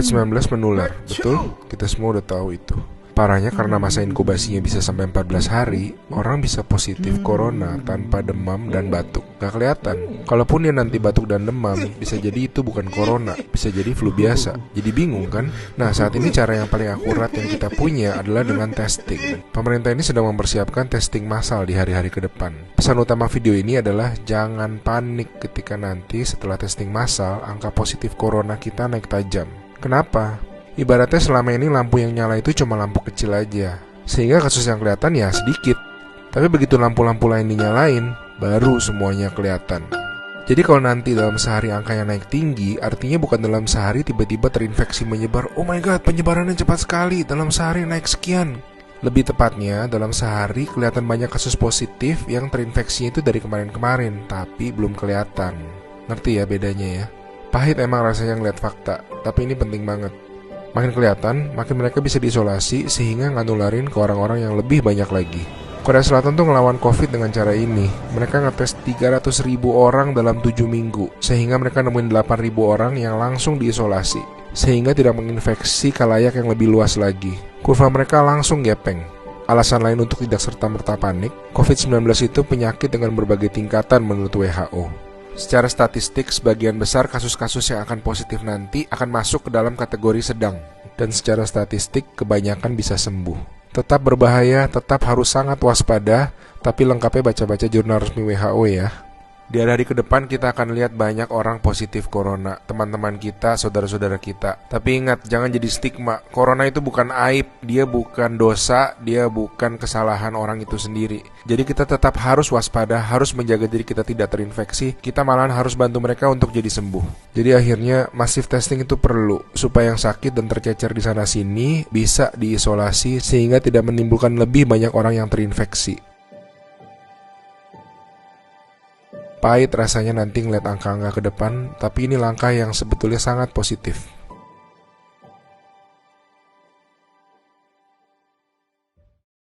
COVID-19 menular, betul? Kita semua udah tahu itu. Parahnya karena masa inkubasinya bisa sampai 14 hari, orang bisa positif corona tanpa demam dan batuk. Gak kelihatan. Kalaupun dia nanti batuk dan demam, bisa jadi itu bukan corona, bisa jadi flu biasa. Jadi bingung kan? Nah, saat ini cara yang paling akurat yang kita punya adalah dengan testing. Pemerintah ini sedang mempersiapkan testing massal di hari-hari ke depan. Pesan utama video ini adalah jangan panik ketika nanti setelah testing massal, angka positif corona kita naik tajam. Kenapa? Ibaratnya selama ini lampu yang nyala itu cuma lampu kecil aja, sehingga kasus yang kelihatan ya sedikit. Tapi begitu lampu-lampu lain dinyalain, baru semuanya kelihatan. Jadi kalau nanti dalam sehari angkanya naik tinggi, artinya bukan dalam sehari tiba-tiba terinfeksi menyebar. Oh my god, penyebarannya cepat sekali, dalam sehari naik sekian. Lebih tepatnya, dalam sehari kelihatan banyak kasus positif yang terinfeksinya itu dari kemarin-kemarin, tapi belum kelihatan. Ngerti ya bedanya ya? Pahit emang rasanya ngeliat fakta, tapi ini penting banget. Makin kelihatan, makin mereka bisa diisolasi sehingga nggak nularin ke orang-orang yang lebih banyak lagi. Korea Selatan tuh ngelawan COVID dengan cara ini. Mereka ngetes 300.000 orang dalam 7 minggu, sehingga mereka nemuin 8.000 orang yang langsung diisolasi, sehingga tidak menginfeksi khalayak yang lebih luas lagi. Kurva mereka langsung gepeng. Alasan lain untuk tidak serta-merta panik, COVID-19 itu penyakit dengan berbagai tingkatan menurut WHO. Secara statistik, sebagian besar kasus-kasus yang akan positif nanti akan masuk ke dalam kategori sedang. Dan secara statistik, kebanyakan bisa sembuh. Tetap berbahaya, tetap harus sangat waspada, tapi lengkapnya baca-baca jurnal resmi WHO ya. Di hari-hari ke depan kita akan lihat banyak orang positif corona, teman-teman kita, saudara-saudara kita. Tapi ingat, jangan jadi stigma. Corona itu bukan aib, dia bukan dosa, dia bukan kesalahan orang itu sendiri. Jadi kita tetap harus waspada, harus menjaga diri kita tidak terinfeksi. Kita malahan harus bantu mereka untuk jadi sembuh. Jadi akhirnya massive testing itu perlu, supaya yang sakit dan tercecer di sana-sini bisa diisolasi sehingga tidak menimbulkan lebih banyak orang yang terinfeksi. Pahit rasanya nanti ngeliat angka-angka ke depan, tapi ini langkah yang sebetulnya sangat positif.